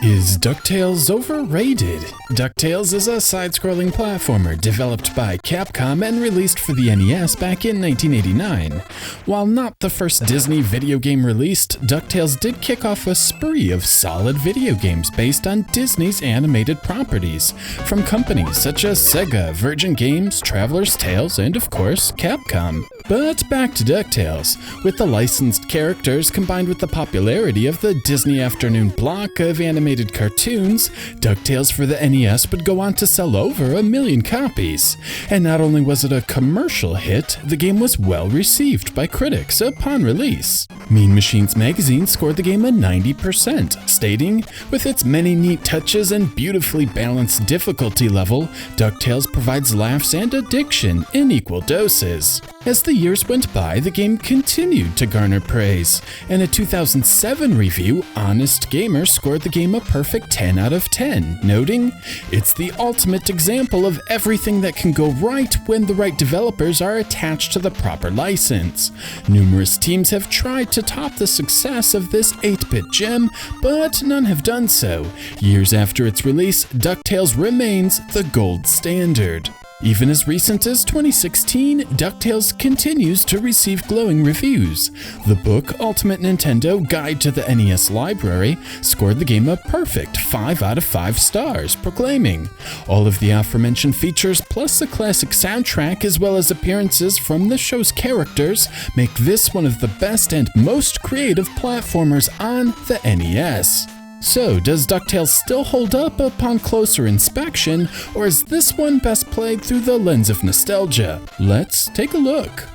Is DuckTales overrated? DuckTales is a side-scrolling platformer developed by Capcom and released for the NES back in 1989. While not the first Disney video game released, DuckTales did kick off a spree of solid video games based on Disney's animated properties, from companies such as Sega, Virgin Games, Traveler's Tales, and of course, Capcom. But back to DuckTales. With the licensed characters combined with the popularity of the Disney Afternoon block of animated cartoons, DuckTales for the NES would go on to sell over 1 million copies. And not only was it a commercial hit, the game was well received by critics upon release. Mean Machines magazine scored the game a 90%, stating, "With its many neat touches and beautifully balanced difficulty level, DuckTales provides laughs and addiction in equal doses." As the years went by, the game continued to garner praise. In a 2007 review, Honest Gamer scored the game a perfect 10 out of 10, noting, "It's the ultimate example of everything that can go right when the right developers are attached to the proper license. Numerous teams have tried to top the success of this 8-bit gem, but none have done so. Years after its release, DuckTales remains the gold standard." Even as recent as 2016, DuckTales continues to receive glowing reviews. The book Ultimate Nintendo Guide to the NES Library scored the game a perfect 5 out of 5 stars, proclaiming, "All of the aforementioned features plus a classic soundtrack as well as appearances from the show's characters make this one of the best and most creative platformers on the NES." So, does DuckTales still hold up upon closer inspection, or is this one best played through the lens of nostalgia? Let's take a look.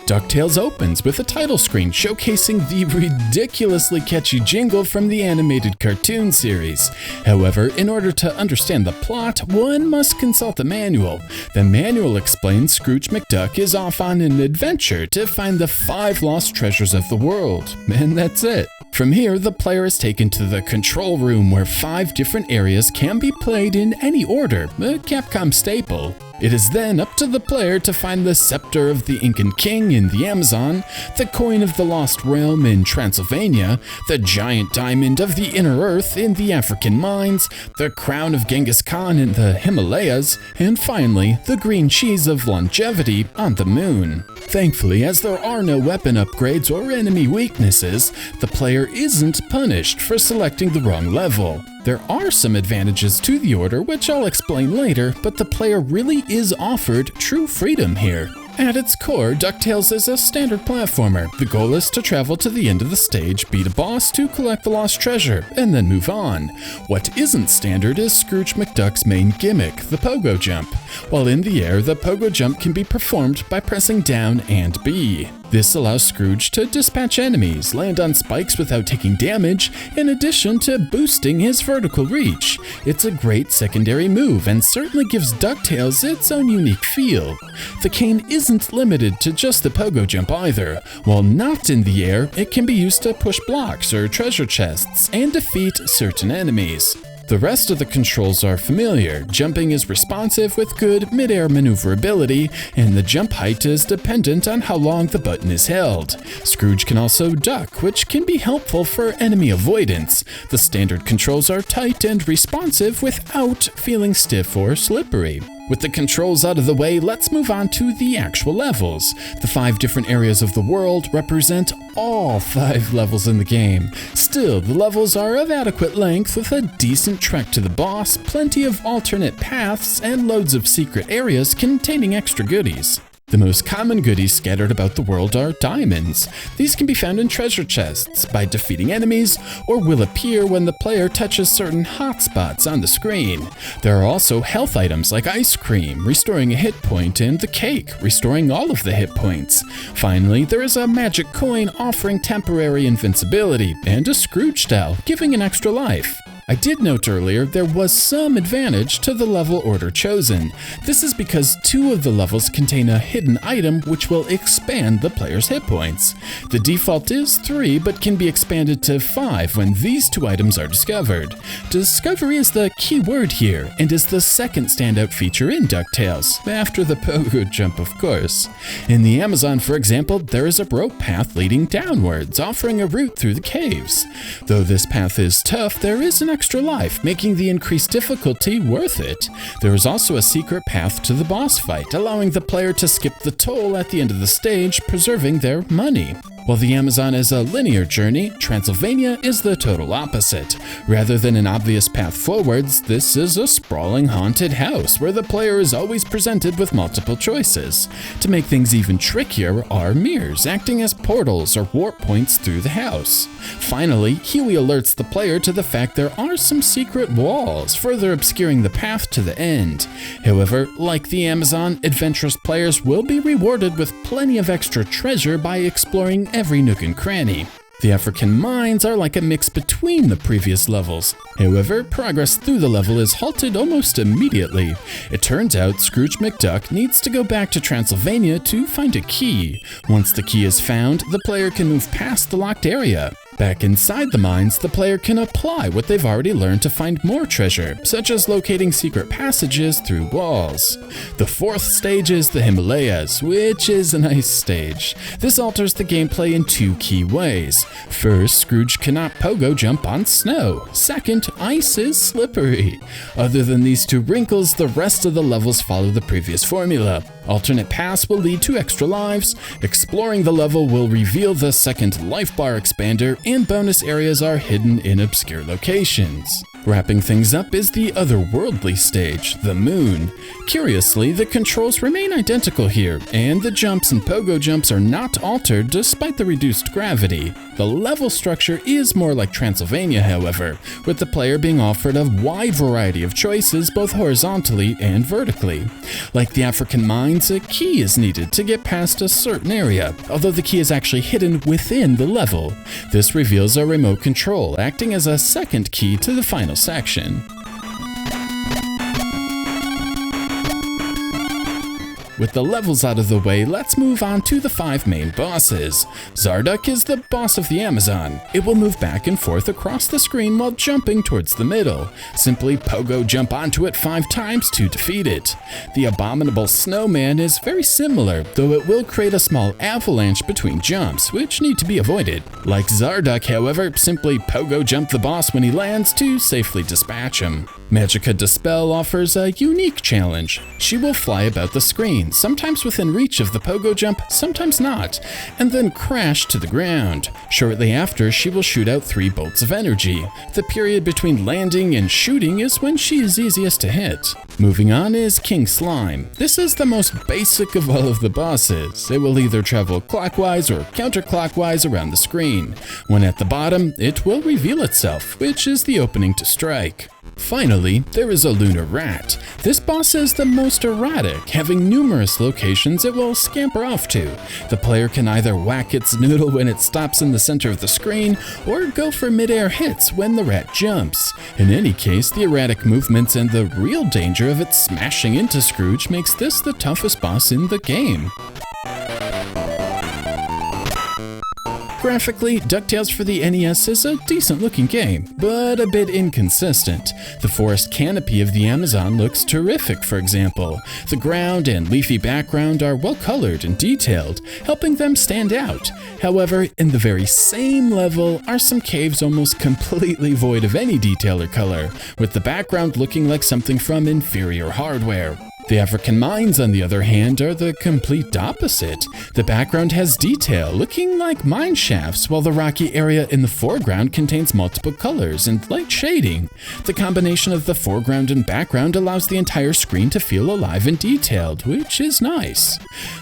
DuckTales opens with a title screen showcasing the ridiculously catchy jingle from the animated cartoon series. However, in order to understand the plot, one must consult the manual. The manual explains Scrooge McDuck is off on an adventure to find the 5 lost treasures of the world, and that's it. From here, the player is taken to the control room where 5 different areas can be played in any order, a Capcom staple. It is then up to the player to find the Scepter of the Incan King in the Amazon, the Coin of the Lost Realm in Transylvania, the Giant Diamond of the Inner Earth in the African Mines, the Crown of Genghis Khan in the Himalayas, and finally, the Green Cheese of Longevity on the Moon. Thankfully, as there are no weapon upgrades or enemy weaknesses, the player isn't punished for selecting the wrong level. There are some advantages to the order, which I'll explain later, but the player really is offered true freedom here. At its core, DuckTales is a standard platformer. The goal is to travel to the end of the stage, beat a boss to collect the lost treasure, and then move on. What isn't standard is Scrooge McDuck's main gimmick, the pogo jump. While in the air, the pogo jump can be performed by pressing down and B. This allows Scrooge to dispatch enemies, land on spikes without taking damage, in addition to boosting his vertical reach. It's a great secondary move and certainly gives DuckTales its own unique feel. The cane isn't limited to just the pogo jump either. While not in the air, it can be used to push blocks or treasure chests and defeat certain enemies. The rest of the controls are familiar. Jumping is responsive with good mid-air maneuverability, and the jump height is dependent on how long the button is held. Scrooge can also duck, which can be helpful for enemy avoidance. The standard controls are tight and responsive without feeling stiff or slippery. With the controls out of the way, let's move on to the actual levels. The 5 different areas of the world represent all 5 levels in the game. Still, the levels are of adequate length with a decent trek to the boss, plenty of alternate paths, and loads of secret areas containing extra goodies. The most common goodies scattered about the world are diamonds. These can be found in treasure chests by defeating enemies, or will appear when the player touches certain hotspots on the screen. There are also health items like ice cream, restoring a hit point, and the cake, restoring all of the hit points. Finally, there is a magic coin offering temporary invincibility, and a Scrooge doll, giving an extra life. I did note earlier there was some advantage to the level order chosen. This is because 2 of the levels contain a hidden item which will expand the player's hit points. The default is 3 but can be expanded to 5 when these 2 items are discovered. Discovery is the key word here and is the second standout feature in DuckTales, after the pogo jump of course. In the Amazon, for example, there is a rope path leading downwards, offering a route through the caves. Though this path is tough, there is an extra life, making the increased difficulty worth it. There is also a secret path to the boss fight, allowing the player to skip the toll at the end of the stage, preserving their money. While the Amazon is a linear journey, Transylvania is the total opposite. Rather than an obvious path forwards, this is a sprawling haunted house where the player is always presented with multiple choices. To make things even trickier are mirrors, acting as portals or warp points through the house. Finally, Huey alerts the player to the fact there are some secret walls, further obscuring the path to the end. However, like the Amazon, adventurous players will be rewarded with plenty of extra treasure by exploring every nook and cranny. The African mines are like a mix between the previous levels. However, progress through the level is halted almost immediately. It turns out Scrooge McDuck needs to go back to Transylvania to find a key. Once the key is found, the player can move past the locked area. Back inside the mines, the player can apply what they've already learned to find more treasure, such as locating secret passages through walls. The 4th stage is the Himalayas, which is a nice stage. This alters the gameplay in 2 key ways. First, Scrooge cannot pogo jump on snow. Second, ice is slippery. Other than these 2 wrinkles, the rest of the levels follow the previous formula. Alternate paths will lead to extra lives, exploring the level will reveal the second life bar expander, and bonus areas are hidden in obscure locations. Wrapping things up is the otherworldly stage, the Moon. Curiously, the controls remain identical here, and the jumps and pogo jumps are not altered despite the reduced gravity. The level structure is more like Transylvania, however, with the player being offered a wide variety of choices both horizontally and vertically. Like the African mines, a key is needed to get past a certain area, although the key is actually hidden within the level. This reveals a remote control, acting as a second key to the final section. With the levels out of the way, let's move on to the 5 main bosses. Zarduck is the boss of the Amazon. It will move back and forth across the screen while jumping towards the middle. Simply pogo jump onto it 5 times to defeat it. The abominable snowman is very similar, though it will create a small avalanche between jumps, which need to be avoided. Like Zarduck, however, simply pogo jump the boss when he lands to safely dispatch him. Magica Dispel offers a unique challenge. She will fly about the screen, sometimes within reach of the pogo jump, sometimes not, and then crash to the ground. Shortly after, she will shoot out 3 bolts of energy. The period between landing and shooting is when she is easiest to hit. Moving on is King Slime. This is the most basic of all of the bosses. It will either travel clockwise or counterclockwise around the screen. When at the bottom, it will reveal itself, which is the opening to strike. Finally, there is a lunar rat. This boss is the most erratic, having numerous locations it will scamper off to. The player can either whack its noodle when it stops in the center of the screen, or go for mid-air hits when the rat jumps. In any case, the erratic movements and the real danger of it smashing into Scrooge makes this the toughest boss in the game. Graphically, DuckTales for the NES is a decent-looking game, but a bit inconsistent. The forest canopy of the Amazon looks terrific, for example. The ground and leafy background are well-colored and detailed, helping them stand out. However, in the very same level are some caves almost completely void of any detail or color, with the background looking like something from inferior hardware. The African mines, on the other hand, are the complete opposite. The background has detail, looking like mine shafts, while the rocky area in the foreground contains multiple colors and light shading. The combination of the foreground and background allows the entire screen to feel alive and detailed, which is nice.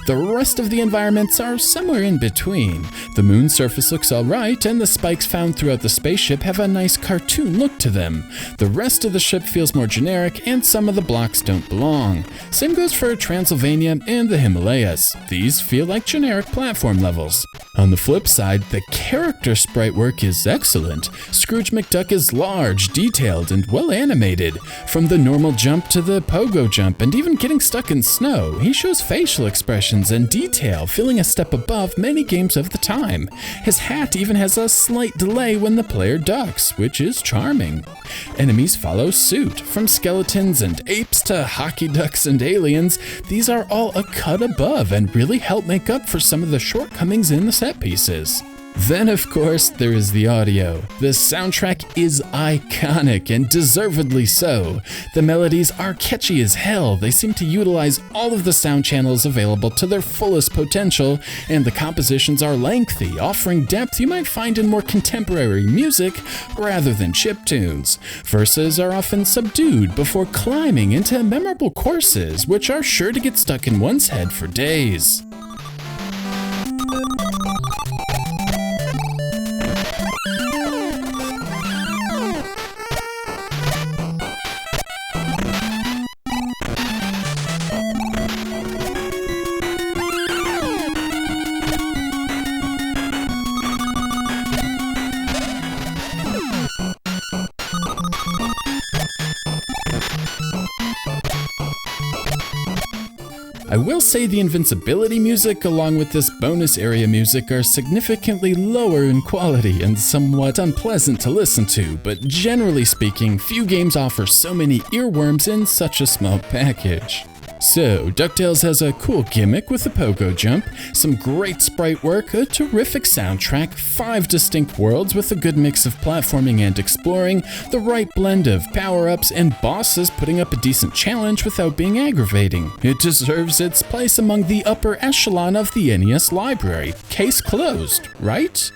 The rest of the environments are somewhere in between. The moon's surface looks alright, and the spikes found throughout the spaceship have a nice cartoon look to them. The rest of the ship feels more generic, and some of the blocks don't belong. Same goes for Transylvania and the Himalayas. These feel like generic platform levels. On the flip side, the character sprite work is excellent. Scrooge McDuck is large, detailed, and well animated. From the normal jump to the pogo jump and even getting stuck in snow, he shows facial expressions and detail, feeling a step above many games of the time. His hat even has a slight delay when the player ducks, which is charming. Enemies follow suit. From skeletons and apes to hockey ducks and aliens, these are all a cut above and really help make up for some of the shortcomings in the set pieces. Then, of course, there is the audio. The soundtrack is iconic, and deservedly so. The melodies are catchy as hell. They seem to utilize all of the sound channels available to their fullest potential, and the compositions are lengthy, offering depth you might find in more contemporary music rather than chiptunes. Verses are often subdued before climbing into memorable choruses, which are sure to get stuck in one's head for days. I will say the invincibility music along with this bonus area music are significantly lower in quality and somewhat unpleasant to listen to, but generally speaking, few games offer so many earworms in such a small package. So, DuckTales has a cool gimmick with the pogo jump, some great sprite work, a terrific soundtrack, 5 distinct worlds with a good mix of platforming and exploring, the right blend of power-ups, and bosses putting up a decent challenge without being aggravating. It deserves its place among the upper echelon of the NES library. Case closed, right?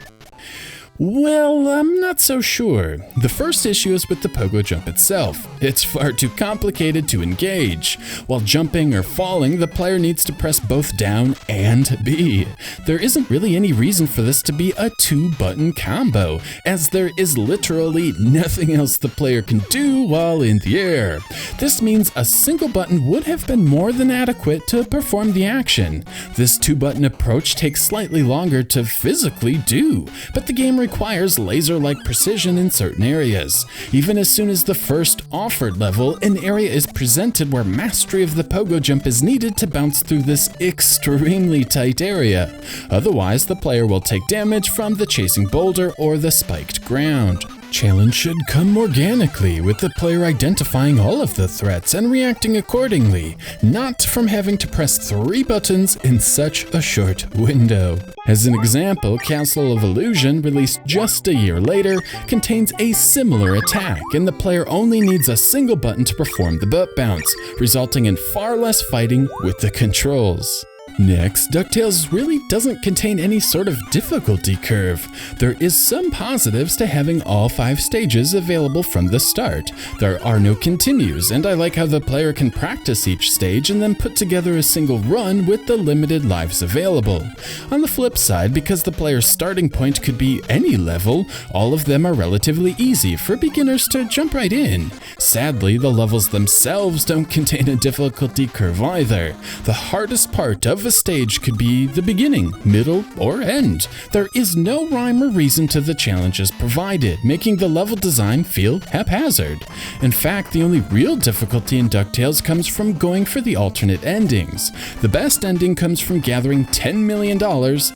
Well, I'm not so sure. The first issue is with the pogo jump itself. It's far too complicated to engage. While jumping or falling, the player needs to press both down and B. There isn't really any reason for this to be a 2-button combo, as there is literally nothing else the player can do while in the air. This means a single button would have been more than adequate to perform the action. This 2-button approach takes slightly longer to physically do, but the game requires laser-like precision in certain areas. Even as soon as the first offered level, an area is presented where mastery of the pogo jump is needed to bounce through this extremely tight area. Otherwise, the player will take damage from the chasing boulder or the spiked ground. Challenge should come organically, with the player identifying all of the threats and reacting accordingly, not from having to press 3 buttons in such a short window. As an example, Castle of Illusion, released just a year later, contains a similar attack, and the player only needs a single button to perform the butt bounce, resulting in far less fighting with the controls. Next, DuckTales really doesn't contain any sort of difficulty curve. There is some positives to having all 5 stages available from the start. There are no continues, and I like how the player can practice each stage and then put together a single run with the limited lives available. On the flip side, because the player's starting point could be any level, all of them are relatively easy for beginners to jump right in. Sadly, the levels themselves don't contain a difficulty curve either. The hardest part of a stage could be the beginning, middle, or end. There is no rhyme or reason to the challenges provided, making the level design feel haphazard. In fact, the only real difficulty in DuckTales comes from going for the alternate endings. The best ending comes from gathering $10 million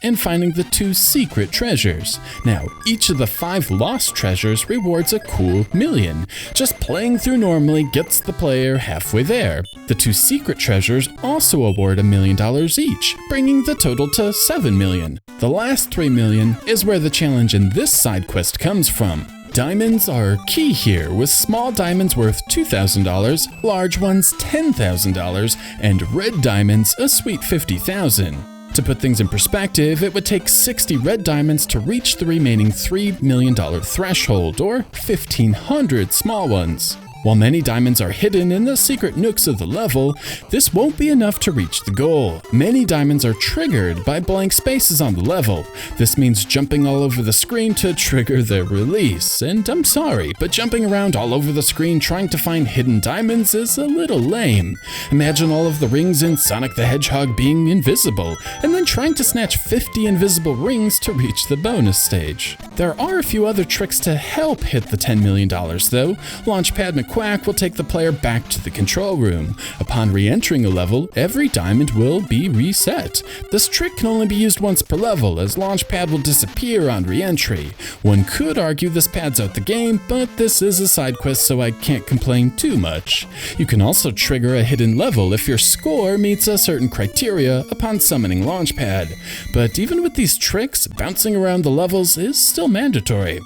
and finding the 2 secret treasures. Now, each of the 5 lost treasures rewards a cool million. Just playing through normally gets the player halfway there. The 2 secret treasures also award $1 million each, bringing the total to $7 million. The last $3 million is where the challenge in this side quest comes from. Diamonds are key here, with small diamonds worth $2,000, large ones $10,000, and red diamonds a sweet $50,000. To put things in perspective, it would take 60 red diamonds to reach the remaining $3 million threshold, or 1,500 small ones. While many diamonds are hidden in the secret nooks of the level, this won't be enough to reach the goal. Many diamonds are triggered by blank spaces on the level. This means jumping all over the screen to trigger their release. And I'm sorry, but jumping around all over the screen trying to find hidden diamonds is a little lame. Imagine all of the rings in Sonic the Hedgehog being invisible, and then trying to snatch 50 invisible rings to reach the bonus stage. There are a few other tricks to help hit the $10 million though. Launchpad McQuack will take the player back to the control room. Upon re-entering a level, every diamond will be reset. This trick can only be used once per level, as Launchpad will disappear on re-entry. One could argue this pads out the game, but this is a side quest so I can't complain too much. You can also trigger a hidden level if your score meets a certain criteria upon summoning Launchpad. But even with these tricks, bouncing around the levels is still mandatory.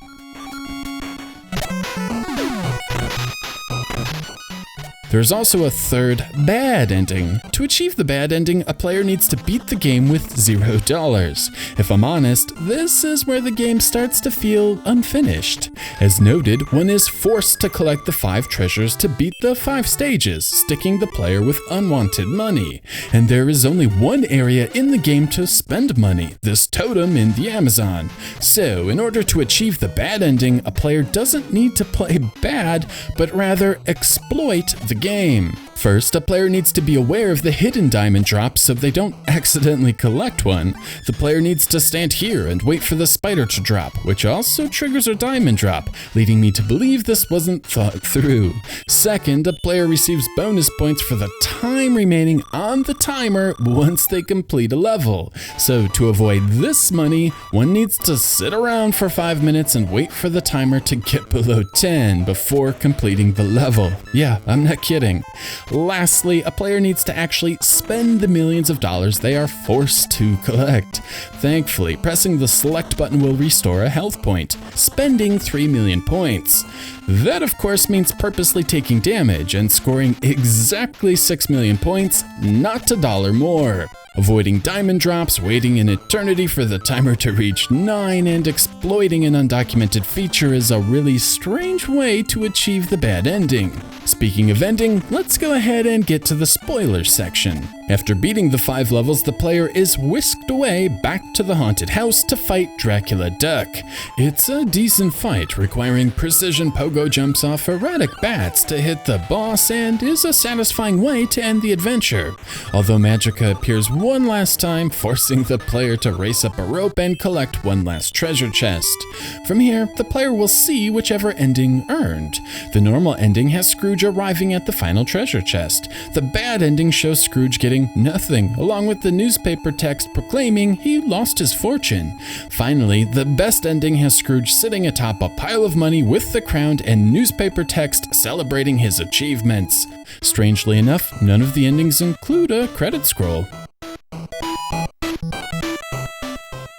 There's also a third bad ending. To achieve the bad ending, a player needs to beat the game with $0. If I'm honest, this is where the game starts to feel unfinished. As noted, one is forced to collect the 5 treasures to beat the 5 stages, sticking the player with unwanted money. And there is only one area in the game to spend money, this totem in the Amazon. So, in order to achieve the bad ending, a player doesn't need to play bad, but rather exploit the game. First, a player needs to be aware of the hidden diamond drops so they don't accidentally collect one. The player needs to stand here and wait for the spider to drop, which also triggers a diamond drop, leading me to believe this wasn't thought through. Second, a player receives bonus points for the time remaining on the timer once they complete a level. So to avoid this money, one needs to sit around for 5 minutes and wait for the timer to get below 10 before completing the level. Yeah, I'm not kidding. Lastly, a player needs to actually spend the millions of dollars they are forced to collect. Thankfully, pressing the select button will restore a health point, spending 3 million points. That of course means purposely taking damage and scoring exactly 6 million points, not $1 more. Avoiding diamond drops, waiting an eternity for the timer to reach 9, and exploiting an undocumented feature is a really strange way to achieve the bad ending. Speaking of ending, let's go ahead and get to the spoilers section. After beating the 5 levels, the player is whisked away back to the haunted house to fight Dracula Duck. It's a decent fight, requiring precision pogo jumps off erratic bats to hit the boss, and is a satisfying way to end the adventure. Although Magica appears one last time, forcing the player to race up a rope and collect one last treasure chest. From here, the player will see whichever ending earned. The normal ending has Scrooge arriving at the final treasure chest. The bad ending shows Scrooge getting nothing, along with the newspaper text proclaiming he lost his fortune. Finally, the best ending has Scrooge sitting atop a pile of money with the crown and newspaper text celebrating his achievements. Strangely enough, none of the endings include a credit scroll.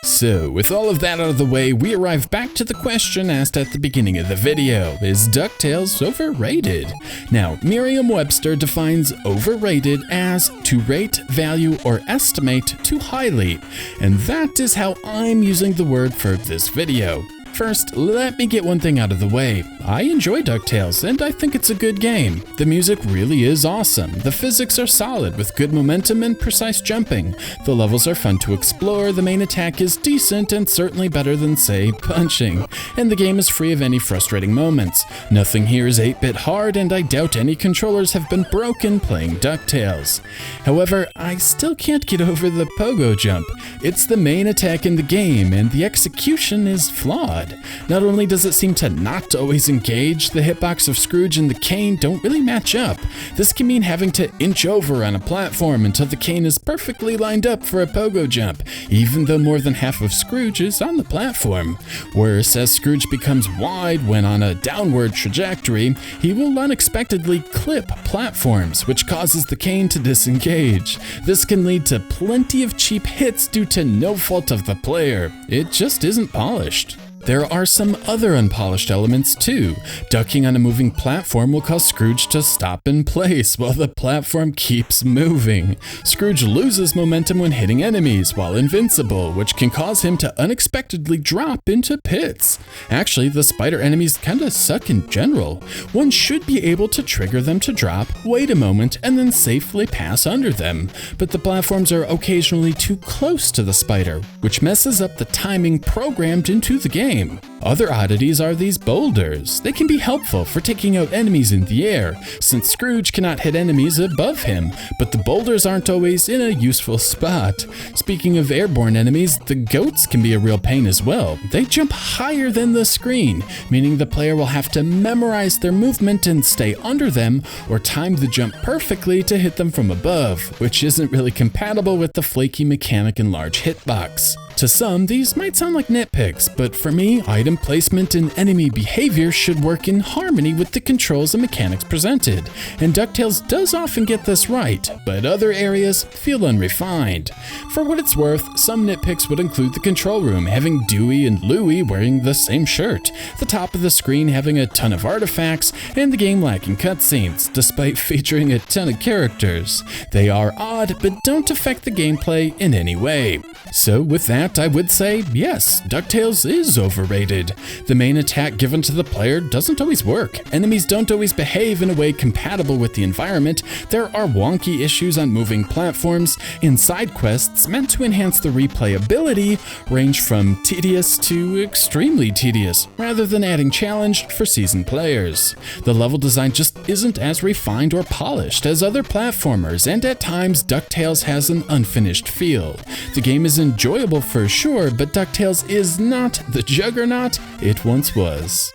So, with all of that out of the way, we arrive back to the question asked at the beginning of the video: is DuckTales overrated? Now, Merriam-Webster defines overrated as to rate, value, or estimate too highly, and that is how I'm using the word for this video. First, let me get one thing out of the way. I enjoy DuckTales, and I think it's a good game. The music really is awesome. The physics are solid, with good momentum and precise jumping. The levels are fun to explore, the main attack is decent and certainly better than, say, punching. And the game is free of any frustrating moments. Nothing here is 8-bit hard, and I doubt any controllers have been broken playing DuckTales. However, I still can't get over the pogo jump. It's the main attack in the game, and the execution is flawed. Not only does it seem to not always engage, the hitbox of Scrooge and the cane don't really match up. This can mean having to inch over on a platform until the cane is perfectly lined up for a pogo jump, even though more than half of Scrooge is on the platform. Worse, as Scrooge becomes wide when on a downward trajectory, he will unexpectedly clip platforms, which causes the cane to disengage. This can lead to plenty of cheap hits due to no fault of the player. It just isn't polished. There are some other unpolished elements too. Ducking on a moving platform will cause Scrooge to stop in place while the platform keeps moving. Scrooge loses momentum when hitting enemies while invincible, which can cause him to unexpectedly drop into pits. Actually, the spider enemies kinda suck in general. One should be able to trigger them to drop, wait a moment, and then safely pass under them. But the platforms are occasionally too close to the spider, which messes up the timing programmed into the game. Other oddities are these boulders. They can be helpful for taking out enemies in the air, since Scrooge cannot hit enemies above him, but the boulders aren't always in a useful spot. Speaking of airborne enemies, the goats can be a real pain as well. They jump higher than the screen, meaning the player will have to memorize their movement and stay under them, or time the jump perfectly to hit them from above, which isn't really compatible with the flaky mechanic and large hitbox. To some, these might sound like nitpicks, but for me, item placement and enemy behavior should work in harmony with the controls and mechanics presented, and DuckTales does often get this right, but other areas feel unrefined. For what it's worth, some nitpicks would include the control room having Dewey and Louie wearing the same shirt, the top of the screen having a ton of artifacts, and the game lacking cutscenes, despite featuring a ton of characters. They are odd, but don't affect the gameplay in any way. So with that, I would say, yes, DuckTales is overrated. The main attack given to the player doesn't always work. Enemies don't always behave in a way compatible with the environment. There are wonky issues on moving platforms, and side quests meant to enhance the replayability range from tedious to extremely tedious, rather than adding challenge for seasoned players. The level design just isn't as refined or polished as other platformers, and at times DuckTales has an unfinished feel. The game is enjoyable for sure, but DuckTales is not the juggernaut it once was.